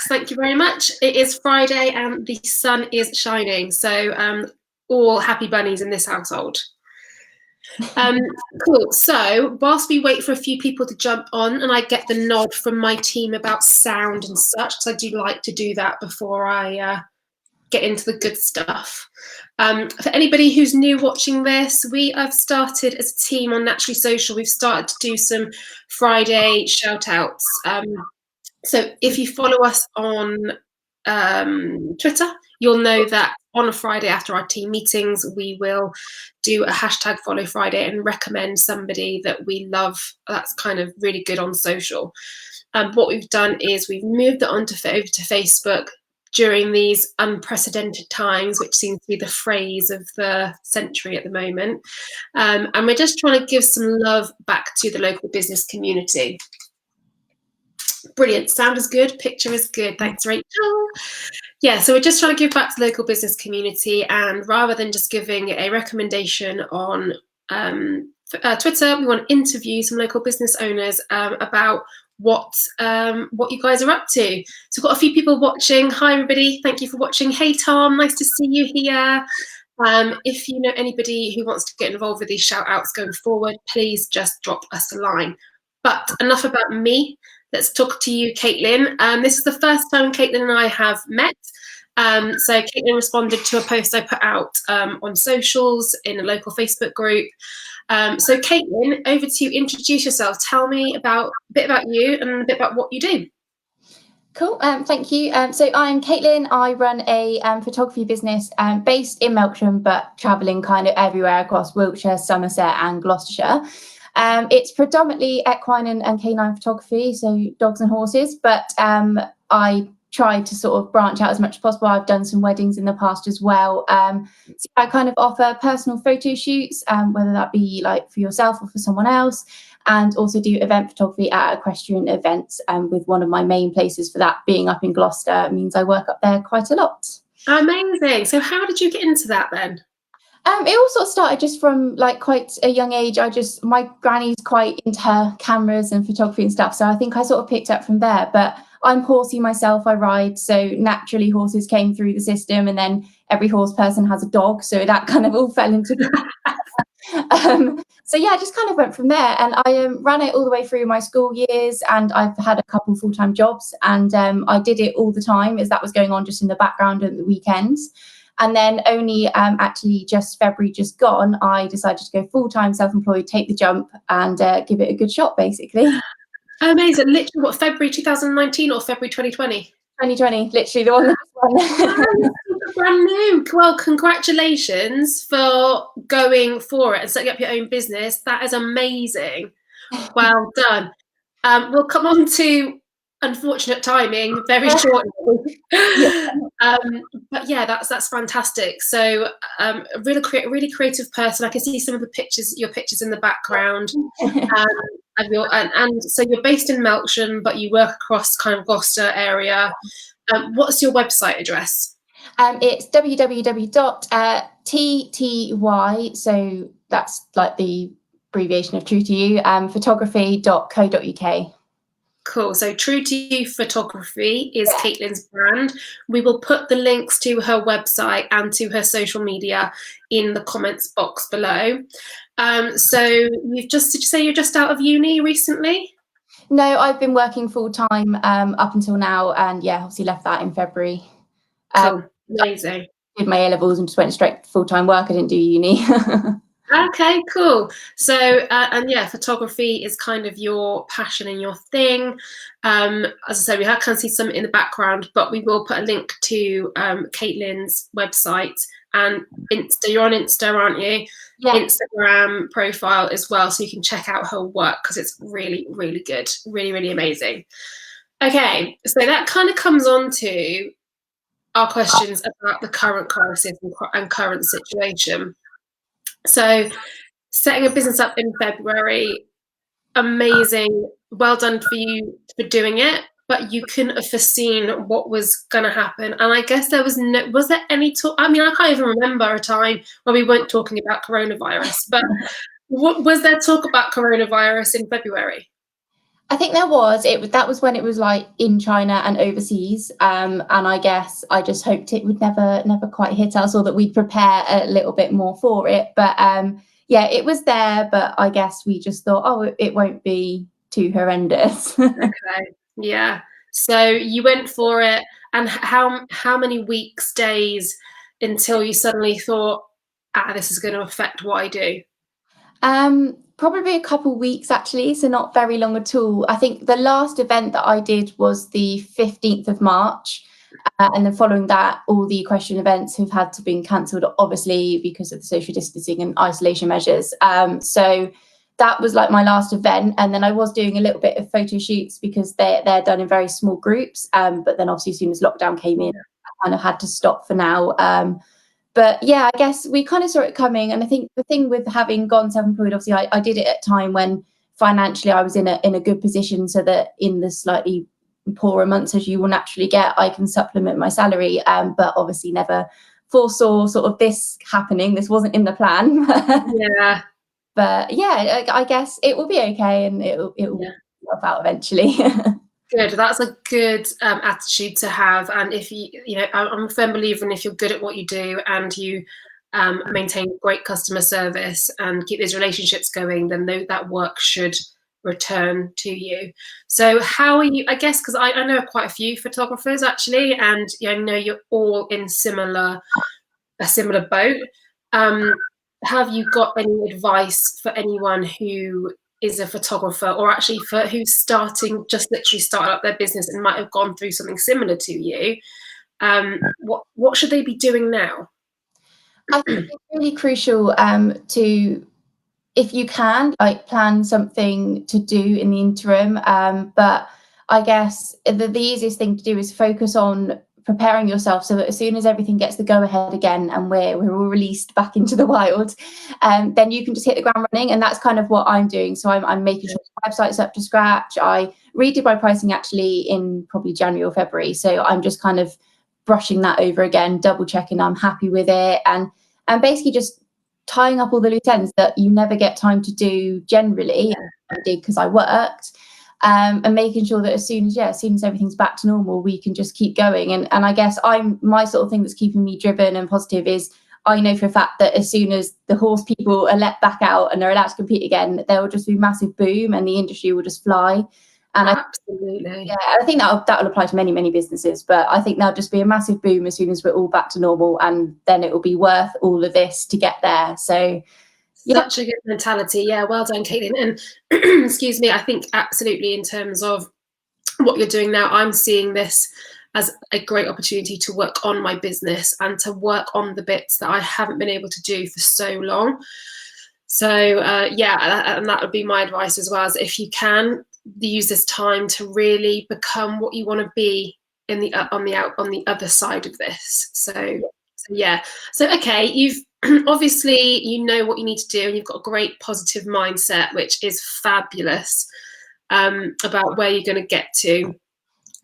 thank you very much. It is Friday and the sun is shining, so all happy bunnies in this household. Cool. So whilst we wait for a few people to jump on and I get the nod from my team about sound and such, because I do like to do that before I get into the good stuff. For anybody who's new watching this, we have started as a team on Naturally Social. We've started to do some Friday shout outs. So if you follow us on Twitter, you'll know that on a Friday after our team meetings, we will do a hashtag Follow Friday and recommend somebody that we love that's kind of really good on social. What we've done is we've moved it over to Facebook during these unprecedented times, which seems to be the phrase of the century at the moment. And we're just trying to give some love back to the local business community. Brilliant. Sound is good. Picture is good. Thanks, Rachel. Yeah, so we're just trying to give back to the local business community, and rather than just giving a recommendation on Twitter, we want to interview some local business owners about what you guys are up to. So we've got a few people watching. Hi, everybody. Thank you for watching. Hey, Tom. Nice to see you here. If you know anybody who wants to get involved with these shout outs going forward, please just drop us a line. But enough about me. Let's talk to you, Caitlin. This is the first time Caitlin and I have met. So Caitlin responded to a post I put out on socials in a local Facebook group. So Caitlin, over to you. Introduce yourself. Tell me a bit about you and a bit about what you do. Cool, thank you. So I'm Caitlin. I run a photography business based in Melksham, but travelling kind of everywhere across Wiltshire, Somerset and Gloucestershire. It's predominantly equine and canine photography, so dogs and horses, but I try to sort of branch out as much as possible. I've done some weddings in the past as well. So I kind of offer personal photo shoots, whether that be like for yourself or for someone else, and also do event photography at equestrian events, with one of my main places for that being up in Gloucester. It means I work up there quite a lot. Amazing. So how did you get into that then? It all sort of started just from like quite a young age. My granny's quite into her cameras and photography and stuff, so I think I sort of picked up from there. But I'm horsey myself, I ride, so naturally horses came through the system, and then every horse person has a dog, so that kind of all fell into so yeah, I just kind of went from there, and I ran it all the way through my school years, and I've had a couple full-time jobs, and I did it all the time as that was going on just in the background at the weekends. And then only actually just February just gone, I decided to go full-time self-employed, take the jump and give it a good shot, basically. Amazing. Literally, what, February 2019 or February 2020? 2020, literally the one. Brand new. Well, congratulations for going for it and setting up your own business. That is amazing. Well done. We'll come on to unfortunate timing very shortly. But yeah, that's fantastic. So a really creative person. I can see some of your pictures in the background. And so you're based in Melksham, but you work across kind of Gloucester area. What's your website address? It's www.tty, so that's like the abbreviation of True to You, photography.co.uk. Cool. So True to You Photography is Caitlin's brand. We will put the links to her website and to her social media in the comments box below. So did you say you're just out of uni recently? No, I've been working full time up until now, and yeah, obviously left that in February. Cool. Amazing. Did my A-levels and just went straight to full time work. I didn't do uni. Okay, cool. So, and yeah, photography is kind of your passion and your thing. As I said, we can see some in the background, but we will put a link to Caitlin's website and Insta. You're on Insta, aren't you? Yeah. Instagram profile as well, so you can check out her work because it's really, really good. Really, really amazing. Okay, so that kind of comes on to our questions about the current crisis and current situation. So setting a business up in February, amazing. Well done for you for doing it, but you couldn't have foreseen what was going to happen. And I guess was there any talk? I mean, I can't even remember a time when we weren't talking about coronavirus, but was there talk about coronavirus in February? I think there was. That was when it was like in China and overseas. And I guess I just hoped it would never quite hit us, or that we'd prepare a little bit more for it. But yeah, it was there, but I guess we just thought, oh, it won't be too horrendous. Okay. Yeah. So you went for it, and how many weeks, days until you suddenly thought, this is going to affect what I do? Probably a couple weeks actually, so not very long at all. I think the last event that I did was the 15th of March. And then following that, all the equestrian events have had to been cancelled, obviously, because of the social distancing and isolation measures. So that was like my last event. And then I was doing a little bit of photo shoots because they're done in very small groups. But then obviously as soon as lockdown came in, I kind of had to stop for now. But yeah, I guess we kind of saw it coming. And I think the thing with having gone self-employed, obviously I did it at a time when financially I was in a good position, so that in the slightly poorer months, as you will naturally get, I can supplement my salary. But obviously never foresaw sort of this happening. This wasn't in the plan. Yeah. But yeah, I guess it will be okay, and it'll work out eventually. Good. That's a good attitude to have. And if I'm a firm believer in, if you're good at what you do and you maintain great customer service and keep those relationships going, then that work should return to you. So how are you, I guess, because I know quite a few photographers actually, and I know you're all in a similar boat. Have you got any advice for anyone who is a photographer, or actually for who's just literally started up their business and might have gone through something similar to you? What should they be doing now? I think it's really crucial to, if you can, like, plan something to do in the interim. But I guess the easiest thing to do is focus on preparing yourself, so that as soon as everything gets the go ahead again and we're all released back into the wild, then you can just hit the ground running. And that's kind of what I'm doing. So I'm making sure the website's up to scratch. I redid my pricing actually in probably January or February. So I'm just kind of brushing that over again, double checking I'm happy with it, and basically just tying up all the loose ends that you never get time to do generally. I did because I worked. And making sure that as soon as everything's back to normal, we can just keep going. And I guess my sort of thing that's keeping me driven and positive is, I know for a fact that as soon as the horse people are let back out and they're allowed to compete again, there will just be a massive boom and the industry will just fly. And absolutely, I think that'll apply to many businesses, but I think there'll just be a massive boom as soon as we're all back to normal, and then it will be worth all of this to get there. So such a good mentality. Yeah, well done, Caitlin. And excuse me, I think absolutely, in terms of what you're doing now, I'm seeing this as a great opportunity to work on my business and to work on the bits that I haven't been able to do for so long. So and that would be my advice as well, as if you can use this time to really become what you want to be on the other side of this. So okay, you've obviously, you know what you need to do, and you've got a great positive mindset, which is fabulous, about where you're going to get to.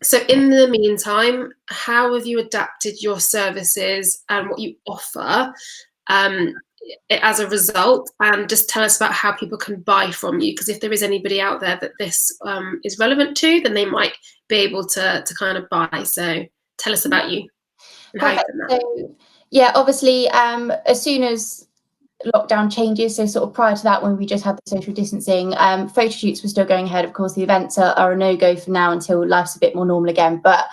So in the meantime, how have you adapted your services and what you offer as a result? And just tell us about how people can buy from you, because if there is anybody out there that this is relevant to, then they might be able to kind of buy. So tell us about you. So yeah, obviously, as soon as lockdown changes, so sort of prior to that, when we just had the social distancing, photo shoots were still going ahead. Of course, the events are a no-go for now until life's a bit more normal again, but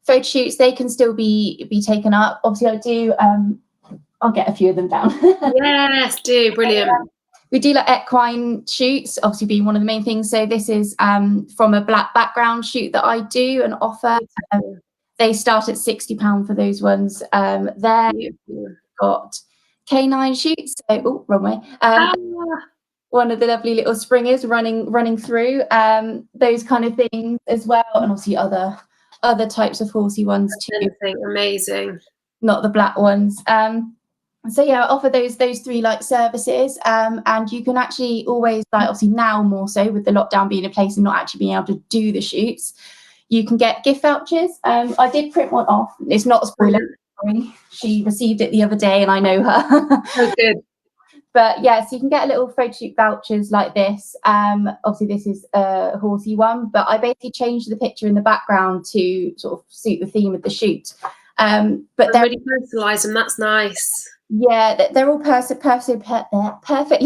photo shoots, they can still be taken up. Obviously I do, I'll get a few of them down. Yes, do. Brilliant. We do like equine shoots, obviously being one of the main things. So this is from a black background shoot that I do and offer. They start at £60 for those ones. There got canine shoots. So, wrong way. One of the lovely little springers running through. Those kind of things as well, and obviously other types of horsey ones too. Amazing. Not the black ones. So yeah, I offer those three like services, and you can actually always, like, obviously now more so with the lockdown being in place and not actually being able to do the shoots, you can get gift vouchers. I did print one off. It's not a spoiler. Sorry. She received it the other day, and I know her. Oh, good. But yeah, so you can get a little photo shoot vouchers like this. Obviously this is a horsey one, but I basically changed the picture in the background to sort of suit the theme of the shoot. But they're really personalised, and that's nice. Yeah, they're all perfectly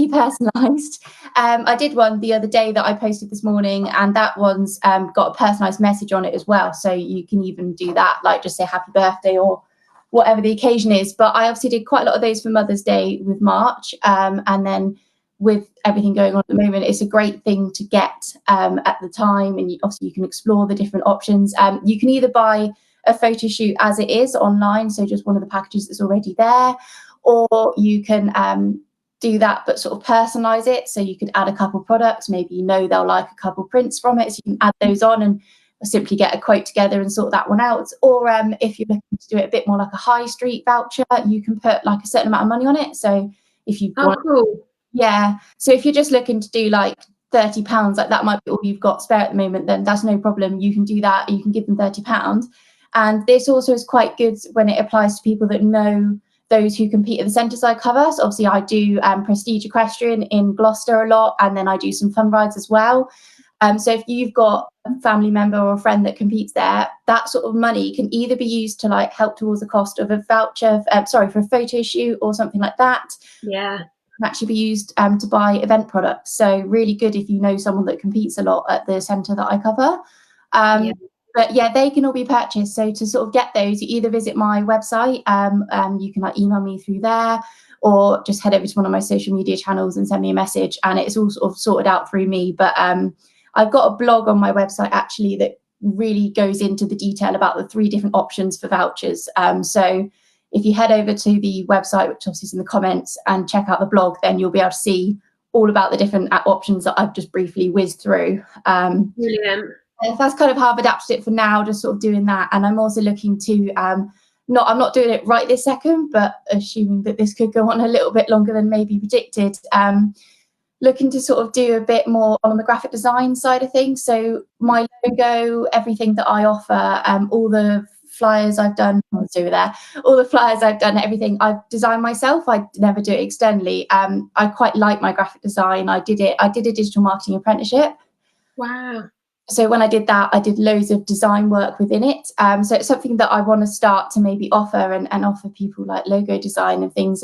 personalised. I did one the other day that I posted this morning, and that one's got a personalised message on it as well. So you can even do that, like just say happy birthday or whatever the occasion is. But I obviously did quite a lot of those for Mother's Day with March. And then with everything going on at the moment, it's a great thing to get at the time. And obviously you can explore the different options. You can either buy a photo shoot as it is online, so just one of the packages that's already there, or you can do that but sort of personalize it. So you could add a couple products, maybe they'll like a couple prints from it, so you can add those on and simply get a quote together and sort that one out. Or if you're looking to do it a bit more like a high street voucher, you can put like a certain amount of money on it. So if you cool. Yeah, so if you're just looking to do like £30, like that might be all you've got spare at the moment, then that's no problem. You can do that. You can give them £30. And this also is quite good when it applies to people that know those who compete at the centres I cover. So obviously I do Prestige Equestrian in Gloucester a lot, and then I do some fun rides as well. So if you've got a family member or a friend that competes there, that sort of money can either be used to like help towards the cost of a voucher, for a photo shoot or something like that. Yeah. Can actually be used to buy event products. So really good if you know someone that competes a lot at the centre that I cover. But yeah, they can all be purchased. So to sort of get those, you either visit my website, you can like email me through there, or just head over to one of my social media channels and send me a message, and it's all sort of sorted out through me. But I've got a blog on my website actually that really goes into the detail about the 3 different options for vouchers. So if you head over to the website, which obviously is in the comments, and check out the blog, then you'll be able to see all about the different options that I've just briefly whizzed through. Brilliant. That's kind of how I've adapted it for now, just sort of doing that. And I'm also looking to, I'm not doing it right this second, but assuming that this could go on a little bit longer than maybe predicted, looking to sort of do a bit more on the graphic design side of things. So my logo, everything that I offer, all the flyers I've done, all the flyers I've done, everything I've designed myself. I never do it externally. I quite like my graphic design. I did a digital marketing apprenticeship. Wow. So when I did that, I did loads of design work within it. So it's something that I want to start to maybe offer and offer people like logo design and things.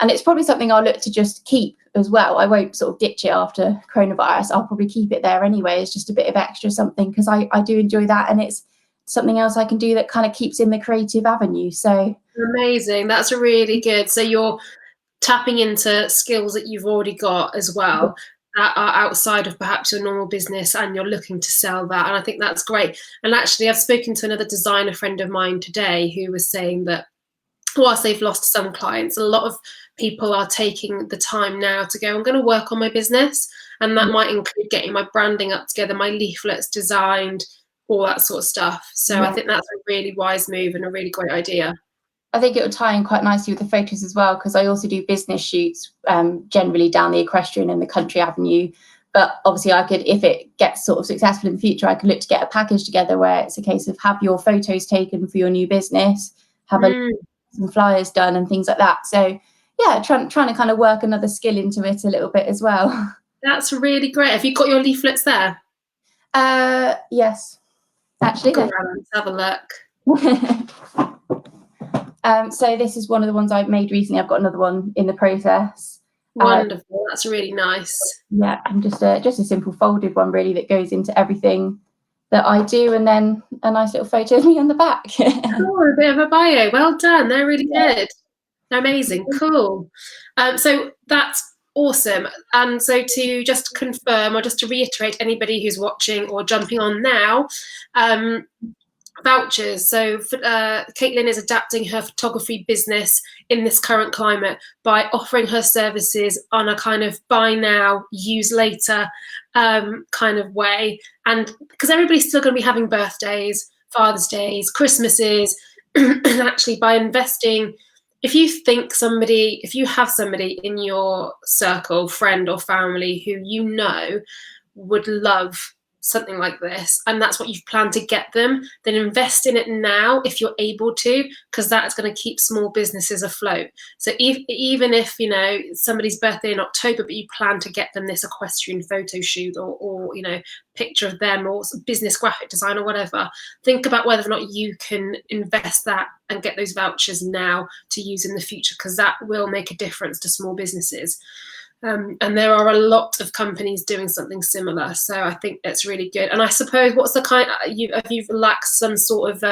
And it's probably something I'll look to just keep as well. I won't sort of ditch it after coronavirus. I'll probably keep it there anyway. It's just a bit of extra something, because I do enjoy that, and it's something else I can do that kind of keeps in the creative avenue. So amazing. That's really good. So you're tapping into skills that you've already got as well, that are outside of perhaps your normal business, and you're looking to sell that. And I think that's great. And actually, I've spoken to another designer friend of mine today who was saying that whilst they've lost some clients, a lot of people are taking the time now to go, I'm going to work on my business. And that might include getting my branding up together, my leaflets designed, all that sort of stuff. So I think that's a really wise move and a really great idea. I think it would tie in quite nicely with the photos as well, because I also do business shoots generally down the equestrian and the country avenue. But obviously I could, if it gets sort of successful in the future, I could look to get a package together where it's a case of have your photos taken for your new business, have some flyers done and things like that. So yeah, trying to kind of work another skill into it a little bit as well. That's really great. Have you got your leaflets there? Yes, actually. Let's have a look. So this is one of the ones I've made recently. I've got another one in the process. Wonderful. That's really nice. Yeah, and just a simple folded one really that goes into everything that I do, and then a nice little photo of me on the back. Oh, a bit of a bio. Well done. They're really good. They're amazing. Cool. So that's awesome. And so to just confirm, or just to reiterate, anybody who's watching or jumping on now, vouchers. So Caitlin is adapting her photography business in this current climate by offering her services on a kind of buy now, use later kind of way. And because everybody's still going to be having birthdays, Father's Days, Christmases, and actually by investing, if you have somebody in your circle, friend or family, who you know would love something like this, and that's what you've planned to get them, then invest in it now if you're able to, because that's going to keep small businesses afloat. So even if, you know, somebody's birthday in October, but you plan to get them this equestrian photo shoot, or you know, picture of them, or business graphic design or whatever, think about whether or not you can invest that and get those vouchers now to use in the future, because that will make a difference to small businesses. And there are a lot of companies doing something similar, so I think that's really good. And I suppose, what's the kind, have you lacked some sort of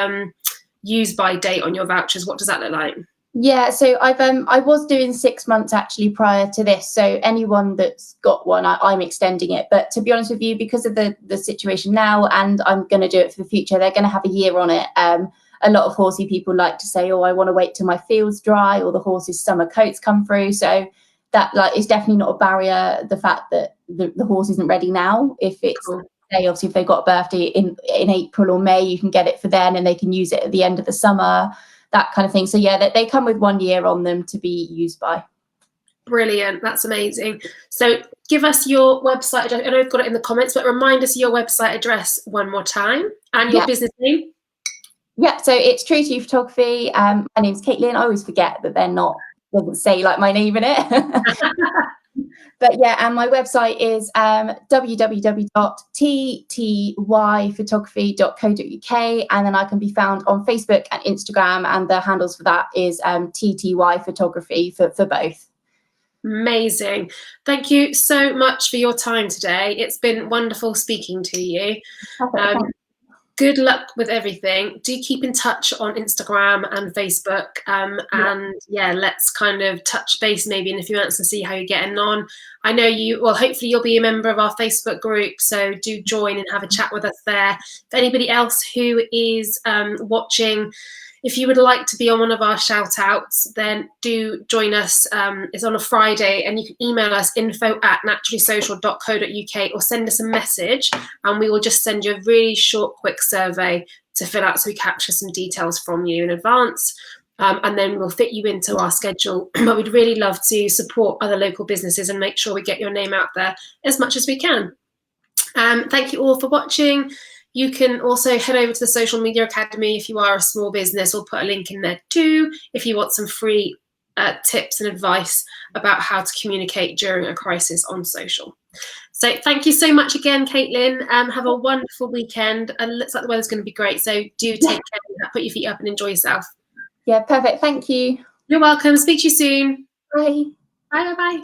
use by date on your vouchers? What does that look like? Yeah, so I was doing 6 months actually prior to this. So anyone that's got one, I'm extending it. But to be honest with you, because of the situation now, and I'm going to do it for the future, they're going to have a year on it. A lot of horsey people like to say, oh, I want to wait till my fields dry or the horse's summer coats come through. So that is definitely not a barrier. The fact that the horse isn't ready now, if it's Cool. say, obviously if they've got a birthday in April or May, you can get it for then, and they can use it at the end of the summer, that kind of thing. So yeah, they come with 1 year on them to be used by. Brilliant, that's amazing. So give us your website. I know I've got it in the comments, but remind us your website address one more time, and your business name. Yeah, so it's True to You Photography. My name's Caitlin. I always forget that doesn't say like my name in it. But yeah, and my website is www.ttyphotography.co.uk, and then I can be found on Facebook and Instagram, and the handles for that is TTY Photography for both. Amazing. Thank you so much for your time today. It's been wonderful speaking to you. Good luck with everything. Do keep in touch on Instagram and Facebook. And yeah, let's kind of touch base maybe in a few months and see how you're getting on. I know hopefully you'll be a member of our Facebook group, so do join and have a chat with us there. If anybody else who is watching, if you would like to be on one of our shout outs, then do join us. It's on a Friday, and you can email us info@naturallysocial.co.uk or send us a message, and we will just send you a really short, quick survey to fill out, so we capture some details from you in advance. And then we'll fit you into our schedule. But we'd really love to support other local businesses and make sure we get your name out there as much as we can. Thank you all for watching. You can also head over to the Social Media Academy if you are a small business. We'll put a link in there too if you want some free tips and advice about how to communicate during a crisis on social. So thank you so much again, Caitlin. Have a wonderful weekend. And it looks like the weather's going to be great. So do take care, put your feet up and enjoy yourself. Yeah, perfect. Thank you. You're welcome. Speak to you soon. Bye. Bye, bye, bye.